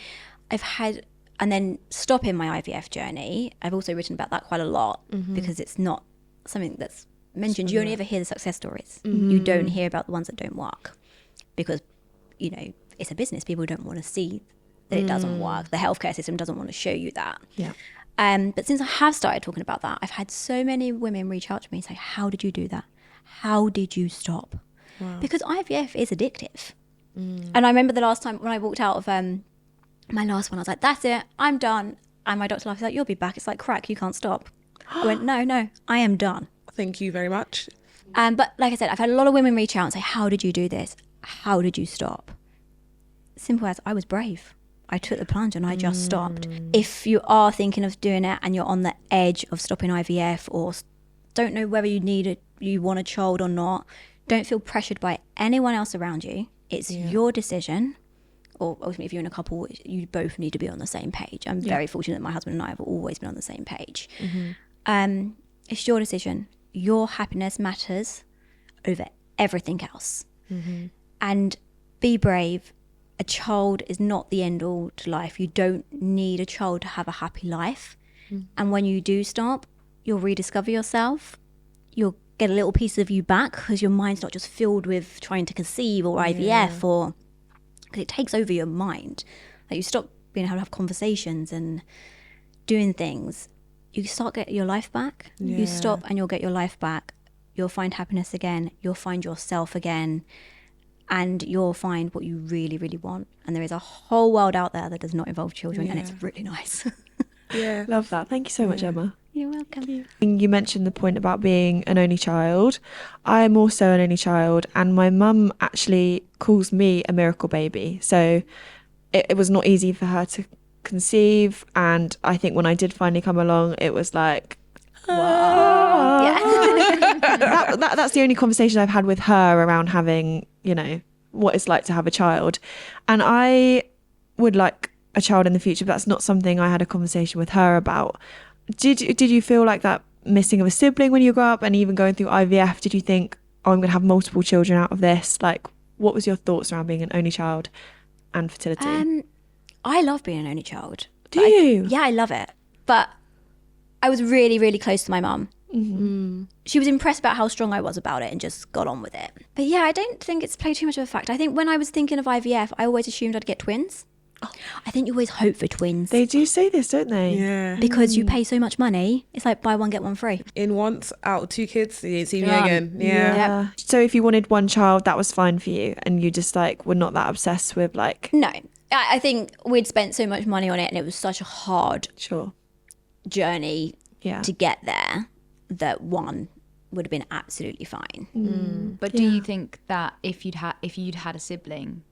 and then stopping my IVF journey, I've also written about that quite a lot, because it's not something that's mentioned. You only ever hear the success stories. You don't hear about the ones that don't work, because, you know, it's a business. People don't want to see that it doesn't work. The healthcare system doesn't want to show you that. Yeah. But since I have started talking about that, I've had so many women reach out to me and say, how did you do that? How did you stop? Wow. Because IVF is addictive. And I remember the last time when I walked out of my last one, I was like, that's it, I'm done. And my doctor laughed, like, you'll be back. It's like crack, you can't stop. I went, no, I am done. Thank you very much. But like I said, I've had a lot of women reach out and say, how did you do this? How did you stop? Simple as, I was brave. I took the plunge and I just stopped. If you are thinking of doing it and you're on the edge of stopping IVF, or don't know whether you want a child or not, don't feel pressured by anyone else around you. It's your decision. Or ultimately, if you're in a couple, you both need to be on the same page. I'm very fortunate that my husband and I have always been on the same page. It's your decision. Your happiness matters over everything else. And be brave. A child is not the end all to life. You don't need a child to have a happy life. And when you do stop, you'll rediscover yourself. You'll get a little piece of you back, because your mind's not just filled with trying to conceive or IVF, or because it takes over your mind. Like, you stop being able to have conversations and doing things. You start getting your life back. You stop and you'll get your life back. You'll find happiness again. You'll find yourself again. And you'll find what you really, really want. And there is a whole world out there that does not involve children, and it's really nice. Yeah. Love that. Thank you so much, Emma. You're welcome. You mentioned the point about being an only child. I'm also an only child, and my mum actually calls me a miracle baby. So it was not easy for her to conceive, and I think when I did finally come along, it was like, wow. Yeah. That's the only conversation I've had with her around having, you know, what it's like to have a child. And I would like a child in the future, but that's not something I had a conversation with her about. Did you feel like that missing of a sibling when you grew up, and even going through IVF? Did you think, oh, I'm going to have multiple children out of this? Like, what was your thoughts around being an only child and fertility? I love being an only child. Do you? Yeah, I love it. But I was really, really close to my mum. Mm-hmm. She was impressed about how strong I was about it and just got on with it. But yeah, I don't think it's played too much of a factor. I think when I was thinking of IVF, I always assumed I'd get twins. I think you always hope for twins. They do say this, don't they? Yeah. Because you pay so much money. It's like buy one, get one free. In once, out of 2 kids, you ain't see me Done. again. Yeah. So if you wanted one child, that was fine for you, and you just like were not that obsessed with like. No, I think we'd spent so much money on it and it was such a hard Sure. journey Yeah. to get there that one would have been absolutely fine. But do you think that if you'd had a sibling,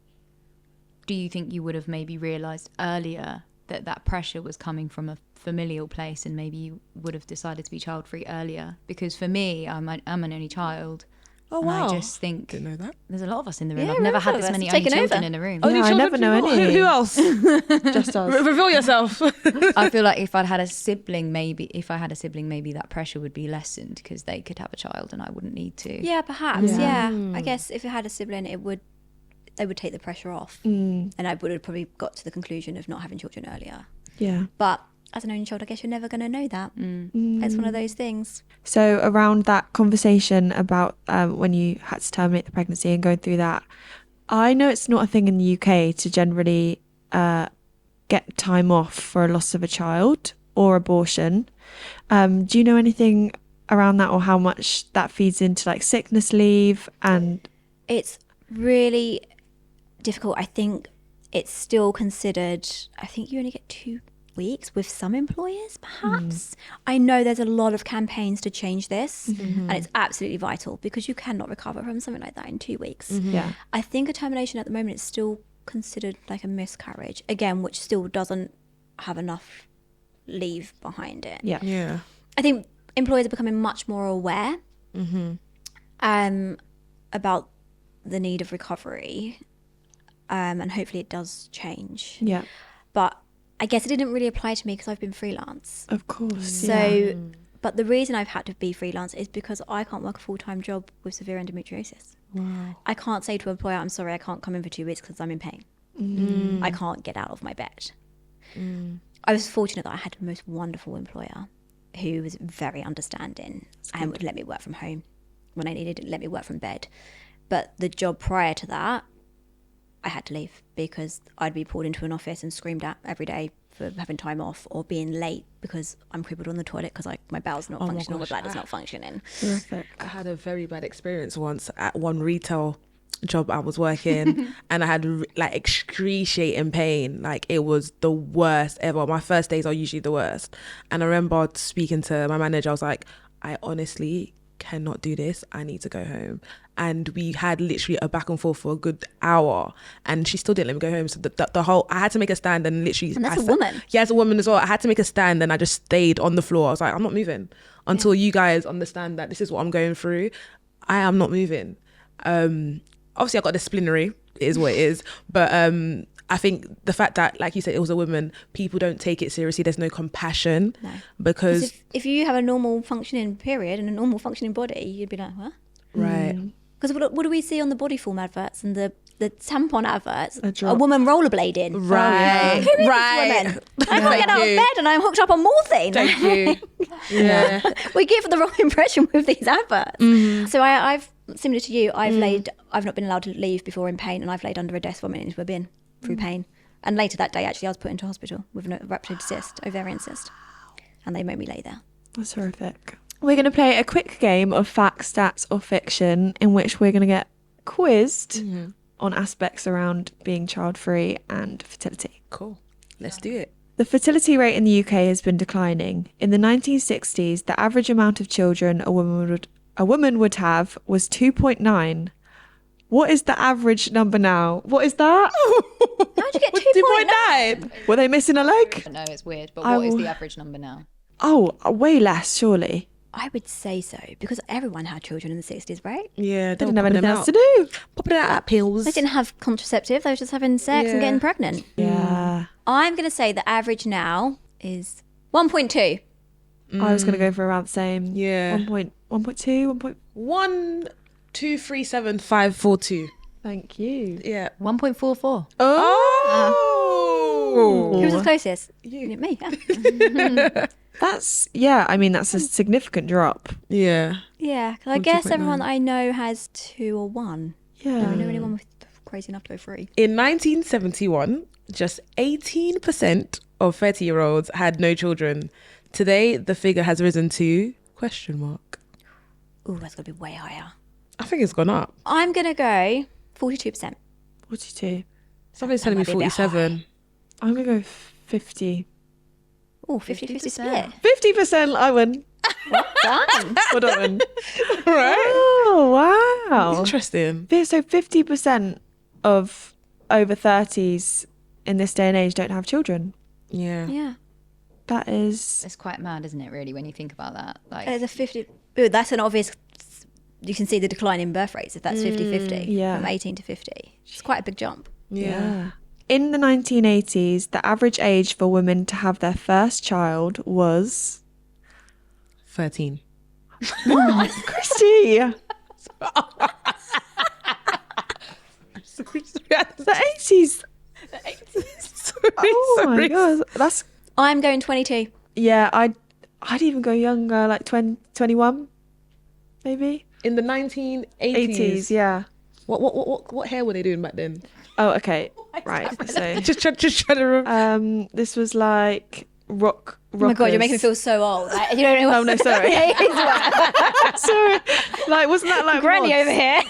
do you think you would have maybe realised earlier that that pressure was coming from a familial place, and maybe you would have decided to be child free earlier? Because for me, I'm an only child. Oh, and wow. I just think Didn't know that. there's a lot of us in the room. Yeah, I've never really had lot of this us. many It's only taken children over. in a room. Oh, I never know any. Who else? Just us. Reveal yourself. I feel like if I had a sibling, maybe that pressure would be lessened because they could have a child and I wouldn't need to. Yeah, perhaps. Yeah. Yeah. I guess if it had a sibling, they would take the pressure off. Mm. And I would have probably got to the conclusion of not having children earlier. Yeah. But as an only child, I guess you're never going to know that. It's one of those things. So around that conversation about when you had to terminate the pregnancy and going through that, I know it's not a thing in the UK to generally get time off for a loss of a child or abortion. Do you know anything around that, or how much that feeds into like sickness leave? And It's really difficult. I think it's still considered, I think you only get 2 weeks with some employers, perhaps. I know there's a lot of campaigns to change this, and it's absolutely vital because you cannot recover from something like that in 2 weeks. yeah, I think a termination at the moment is still considered like a miscarriage, again, which still doesn't have enough leave behind it. yeah, Yeah. I think employers are becoming much more aware about the need of recovery, and hopefully it does change. yeah, But I guess it didn't really apply to me because I've been freelance. of course. So, but the reason I've had to be freelance is because I can't work a full-time job with severe endometriosis. Wow. I can't say to an employer, I'm sorry, I can't come in for 2 weeks because I'm in pain. I can't get out of my bed. I was fortunate that I had the most wonderful employer who was very understanding and would let me work from home when I needed it, let me work from bed. But the job prior to that, I had to leave because I'd be pulled into an office and screamed at every day for having time off or being late because I'm crippled on the toilet because my bowel's not functioning or my gosh, bladder's not functioning. Horrific. I had a very bad experience once at one retail job I was working and I had like excruciating pain. Like it was the worst ever. My first days are usually the worst. And I remember speaking to my manager, I was like, I honestly cannot do this. I need to go home. And we had literally a back and forth for a good hour and she still didn't let me go home. So the whole, I had to make a stand and literally. And that's a woman. Yeah, as a woman as well. I had to make a stand and I just stayed on the floor. I was like, I'm not moving until you guys understand that this is what I'm going through. I am not moving. Obviously I got disciplinary, it is what it is. But I think the fact that, like you said, it was a woman, people don't take it seriously. There's no compassion. No. Because If you have a normal functioning period and a normal functioning body, you'd be like, huh? right. Because what do we see on the body form adverts and the tampon adverts? A drop. A woman rollerblading. Right. Who is Right. this woman? I can't Thank get out you. of bed and I'm hooked up on morphine. Thank you. Yeah. We give the wrong impression with these adverts. So I've, similar to you, I've not been allowed to leave before in pain, and I've laid under a desk vomiting into a bin through pain. And later that day, actually, I was put into hospital with a ruptured cyst, ovarian cyst, and they made me lay there. That's horrific. We're going to play a quick game of fact, stats, or fiction in which we're going to get quizzed on aspects around being child-free and fertility. Cool. Let's do it. The fertility rate in the UK has been declining. In the 1960s, the average amount of children a woman would have was 2.9. What is the average number now? What is that? How'd you get 2.9? 2.9. Were they missing a leg? No, it's weird. But I what is will- the average number now? Oh, way less, surely. I would say so, because everyone had children in the 60s, right? Yeah, They didn't have anything else to do. Popping out at pills. They didn't have contraceptive. They were just having sex and Yeah. getting pregnant. Yeah. I'm going to say the average now is 1.2. I was going to go for around the same. Yeah. 1.2. 1,237,542. Thank you. Yeah. 1.44. Oh. Who was the closest? You. Me. Yeah. That's that's a significant drop. Yeah. Yeah, 'cause I guess 2.9. everyone that I know has 2 or 1. I Yeah. don't know anyone with crazy enough to go 3. In 1971, just 18% of 30-year-olds had no children. Today, the figure has risen to ? Ooh, that's got to be way higher. I think it's gone up. I'm going to go 42%. 42. Somebody's telling me might be a bit 47. I'm going to go 50. Ooh, 50-50 split. 50%, I win. Done. Well done. Right? Oh, wow. Interesting. So 50% of over 30s in this day and age don't have children. Yeah. Yeah. That is... It's quite mad, isn't it, really, when you think about that? Like, There's a 50. Ooh, that's an obvious. You can see the decline in birth rates if that's 50-50. yeah. From 18 to 50. It's quite a big jump. Yeah. In the 1980s, the average age for women to have their first child was... 13. Christy! The 80s. Oh my god, that's... I'm going 22. Yeah, I'd even go younger, like 21, maybe. In the 1980s. 80s, yeah. What hair were they doing back then? Oh, okay, right. So, Just trying to remember. this was like rock. Oh my god, you're making me feel so old. Like, you don't know. Oh no, sorry. Sorry. Like, wasn't that like Granny mods? over here.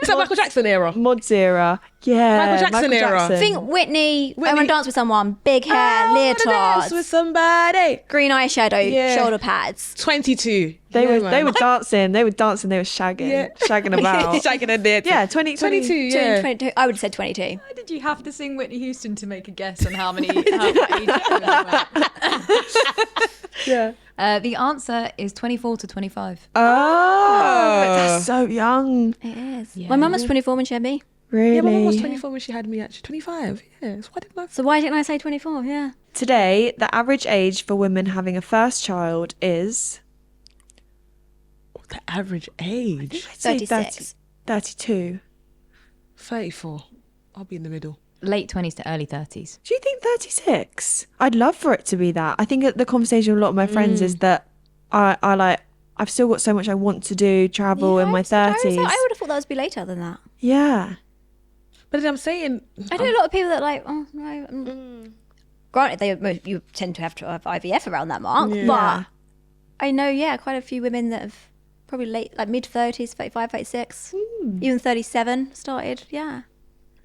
Is that Michael Jackson era? Mods era. Yeah. Michael Jackson era. Think Whitney. I want to dance with someone. Big hair, Dance leotard, with somebody. green eyeshadow, Yeah. shoulder pads. 22. They Yeah, were man. they were dancing. They were shagging. Yeah. Shagging about. Shaking a bit. Yeah, 22. 22. Yeah. 22. I would have said 22. why did you have to sing Whitney Houston to make a guess on how many age women were? Yeah. The answer is 24 to 25. Oh, that's so young. It is. My mum was 24 when she had me. Really? Yeah, my mum was 24 when she had me, actually. 25. Yeah. So why didn't I? So why didn't I say 24? Yeah. Today, the average age for women having a first child is... The average age? I'd say 36. 32. 34. I'll be in the middle. Late 20s to early 30s. Do you think 36? I'd love for it to be that. I think that the conversation with a lot of my friends is that I've still got so much I want to do, travel in my 30s. I would have thought that would be later than that. Yeah. But then I'm saying... I know a lot of people that are like, oh no. Granted, you tend to have IVF around that mark, but I know, quite a few women that have probably late, like mid 30s, 35, 36, even 37 started. Yeah.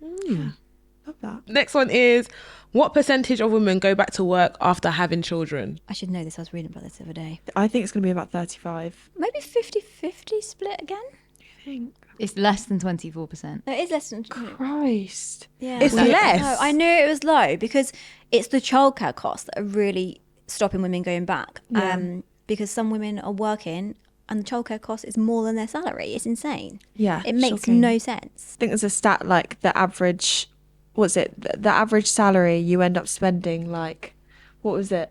Love that. Next one is, what percentage of women go back to work after having children? I should know this. I was reading about this the other day. I think it's going to be about 35. Maybe 50-50 split again. I think. It's less than 24%. No, it is less than. Christ. Yeah. It's less. No, I knew it was low because it's the childcare costs that are really stopping women going back. Because some women are working and the childcare cost is more than their salary. It's insane. Yeah. It makes shocking. no sense. I think there's a stat like the average, what's it? The average salary you end up spending like, what was it?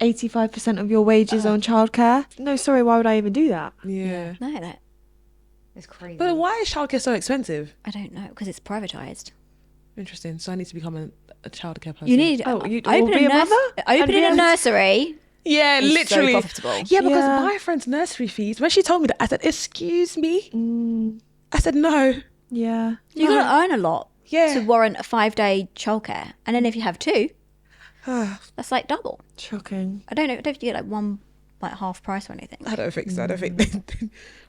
85% of your wages on childcare. No, sorry, why would I even do that? Yeah. No, It's crazy. But why is childcare so expensive? I don't know because it's privatised. Interesting. So I need to become a childcare person. You need you'd open be a mother? Opening a nursery. Yeah, is literally. so profitable. Yeah, because Yeah. my friend's nursery fees, when she told me that, I said, excuse me? I said, no. Yeah. You got to earn a lot Yeah. to warrant a 5-day childcare, and then if you have 2, that's like double. Shocking. I don't know. I don't think you get like one like half price or anything. I don't think so. I don't think.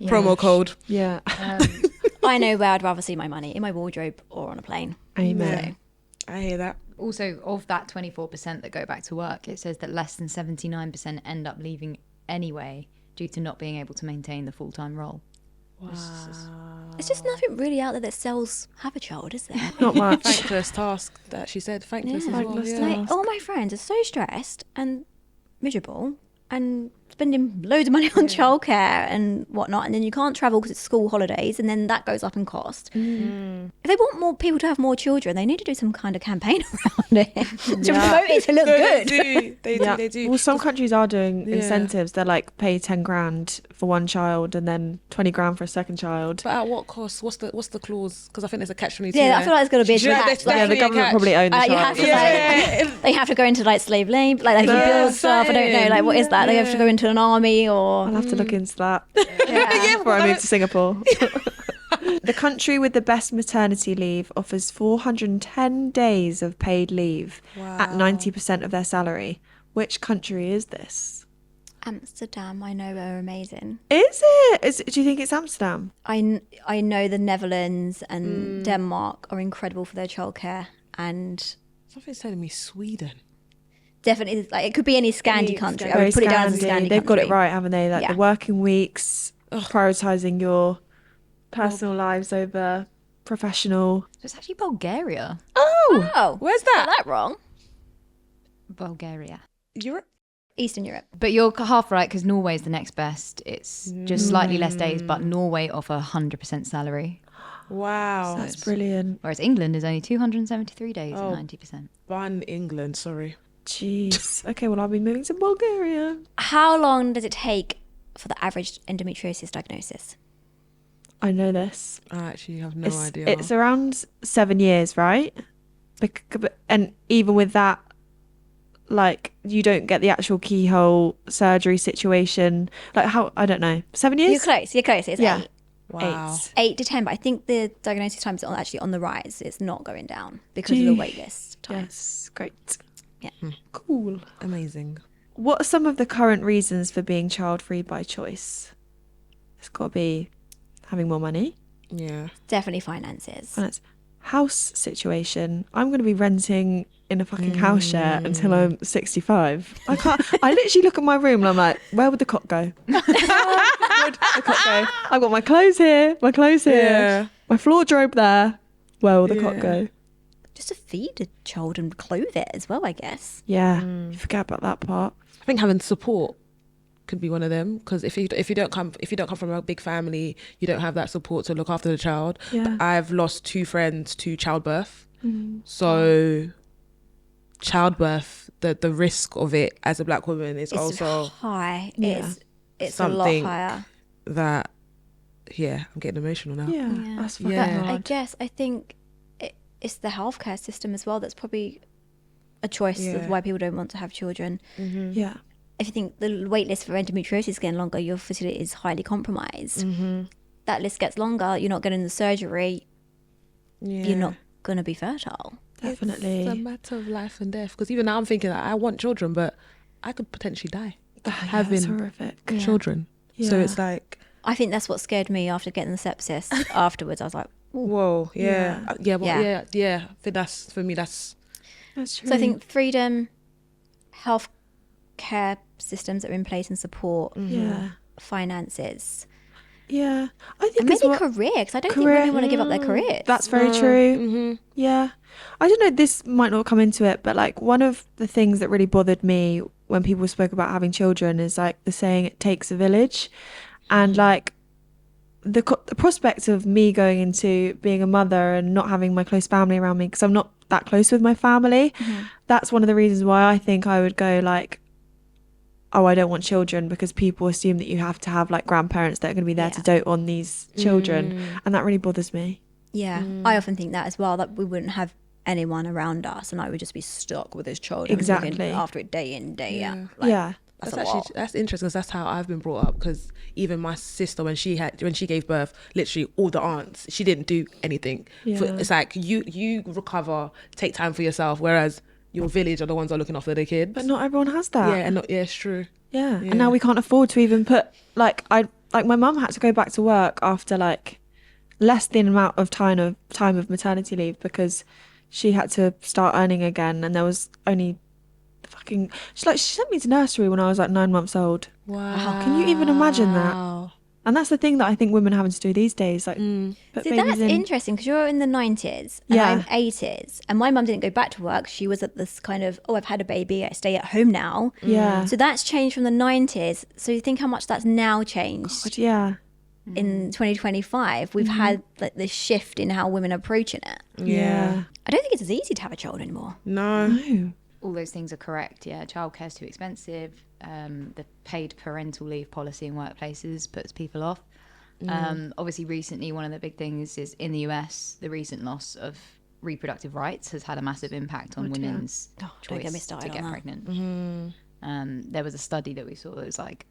Promo code. Yeah. I know where I'd rather see my money, in my wardrobe or on a plane. Amen. I hear that. Also, of that 24% that go back to work, it says that less than 79% end up leaving anyway due to not being able to maintain the full-time role. It's just nothing really out there that sells have a child, is there? Not much. Thankless task that she said. Thankless as well. Thankless Yeah. task. Like all my friends are so stressed and miserable and spending loads of money on childcare and whatnot, and then you can't travel because it's school holidays, and then that goes up in cost. If they want more people to have more children, they need to do some kind of campaign around it to promote it to look good. They do. Well, some countries are doing incentives. They're like pay 10 grand for one child and then 20 grand for a second child. But at what cost? What's the clause? Because I think there's a catch-22. Yeah, I feel like it's going to be a Do you know, tax. there's Like, The definitely a government catch. probably own the you child. have to they have to go into like slave labor, like they can build stuff. I don't know, like what is that? They have to go into an army or I'll have to look into that yeah. before I move to Singapore. The country with the best maternity leave offers 410 days of paid leave at 90% of their salary. Which country is this? Amsterdam, I know, are amazing. Is it? Do you think it's Amsterdam? I know the Netherlands and Denmark are incredible for their childcare, and Something's telling me Sweden. definitely like it could be any Scandi country. I Very would put it down as a Scandi. Scandi They've got it country. right, haven't they? Like Yeah. the working weeks, prioritising your personal lives over professional. So it's actually Bulgaria. Oh, Where's got that? that wrong? Bulgaria. Europe? Eastern Europe. But you're half right because Norway is the next best. It's just slightly less days, but Norway offer 100% salary, Wow. That's brilliant. whereas England is only 273 days Oh. and 90%. Ban England, sorry. Jeez. Okay, well, I'll be moving to Bulgaria. How long does it take for the average endometriosis diagnosis? I know this. I actually have no idea. It's around 7 years, right? And even with that, like, you don't get the actual keyhole surgery situation. Like, how, I don't know. 7 years? You're close. You're close. It's Yeah. 8. Wow. 8 to 10, but I think the diagnosis time is actually on the rise. It's not going down because of the wait list time. Yes, great. Yeah. Cool. Amazing. What are some of the current reasons for being child-free by choice? It's got to be having more money. Yeah. Definitely finances. And it's house situation. I'm going to be renting in a fucking house share until I'm 65. I can't. I literally look at my room and I'm like, where would the cot go? Where would the cot go? I've got my clothes here, Yeah. my floor drobe there. Where will the cot go? Just to feed a child and clothe it as well, I guess. Yeah, you forget about that part. I think having support could be one of them, because if you don't come from a big family, you don't have that support to look after the child. Yeah. I've lost 2 friends to childbirth. So childbirth, the risk of it as a black woman is It's also high. Yeah. It's a lot something higher. that, yeah, I'm getting emotional now. Yeah, Yeah. that's fucking Yeah. I hard. guess I think it's the healthcare system as well that's probably a choice Yeah. of why people don't want to have children. Yeah. If you think the wait list for endometriosis is getting longer, your fertility is highly compromised. That list gets longer, you're not getting the surgery, Yeah. you're not going to be fertile. Definitely. It's a matter of life and death, because even now I'm thinking that I want children, but I could potentially die That's having horrific. children. So Yeah. it's like, I think that's what scared me after getting the sepsis. Afterwards, I was like, whoa, yeah, yeah, but Yeah. yeah. I think that's, for me, that's That's true. so I think freedom, health care systems that are in place and support, Yeah. finances, Yeah. I think and as maybe well- career, because I don't think Career. women want to give up their careers. That's very true. Yeah. I don't know, this might not come into it, but like one of the things that really bothered me when people spoke about having children is like the saying, it takes a village. And like the prospect of me going into being a mother and not having my close family around me, because I'm not that close with my family, that's one of the reasons why I think I would go like, oh, I don't want children, because people assume that you have to have like grandparents that are going to be there to dote on these children. And that really bothers me. Yeah, I often think that as well, that we wouldn't have anyone around us and I would just be stuck with this child and looking Exactly. after it day in, day out. Yeah. That's That's a lot. actually, that's interesting, because that's how I've been brought up. Because even my sister, when she gave birth, literally all the aunts, she didn't do anything. Yeah. It's like you recover, take time for yourself, whereas your village are the ones that are looking after their kids. But not everyone has that. yeah, and not, yeah, it's true. Yeah. Yeah. And now we can't afford to even put like my mum had to go back to work after like less than amount of time of maternity leave, because she had to start earning again, and there was only she sent me to nursery when I was like 9 months old. Wow. Can you even imagine that? And that's the thing that I think women are having to do these days. Like, put See, babies that's in. interesting because you're in the 90s and Yeah. I'm 80s. And my mum didn't go back to work. She was at this kind of, oh, I've had a baby, I stay at home now. Yeah. So that's changed from the 90s. So you think how much that's now changed But yeah. in 2025. We've had like this shift in how women are approaching it. Yeah. I don't think it's as easy to have a child anymore. No. No. All those things are correct. Yeah, childcare is too expensive. The paid parental leave policy in workplaces puts people off. Obviously, recently, one of the big things is in the US, the recent loss of reproductive rights has had a massive impact on women's don't get me choice started to get on that. pregnant. There was a study that we saw that was like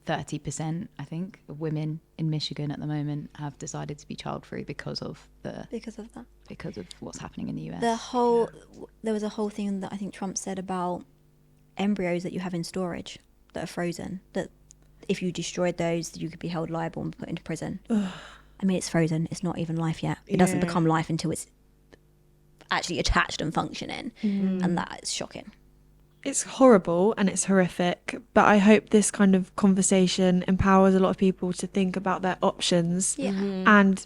30%, I think, of women in Michigan at the moment have decided to be child-free because of Because of that. what's happening in the US. There was a whole thing that I think Trump said about embryos that you have in storage that are frozen, that if you destroyed those, you could be held liable and put into prison. I mean, it's frozen. It's not even life yet. It doesn't become life until it's actually attached and functioning. And that is shocking. It's horrible and it's horrific, but I hope this kind of conversation empowers a lot of people to think about their options and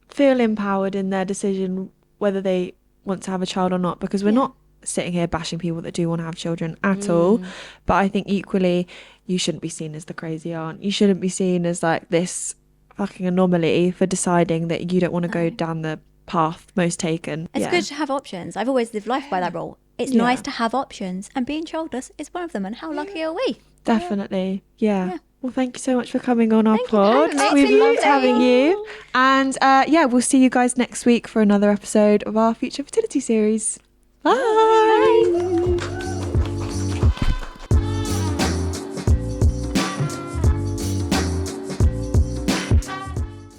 feel empowered in their decision whether they want to have a child or not, because we're not sitting here bashing people that do want to have children at all. But I think equally, you shouldn't be seen as the crazy aunt. You shouldn't be seen as like this fucking anomaly for deciding that you don't want to go down the path most taken. It's good to have options. I've always lived life by that rule. It's nice to have options, and being childless is one of them. And how lucky are we? Definitely. Yeah. Well, thank you so much for coming on our Thank you for pod. having me. It's We've been loved lovely. having you. And we'll see you guys next week for another episode of our Future Fertility series. Bye.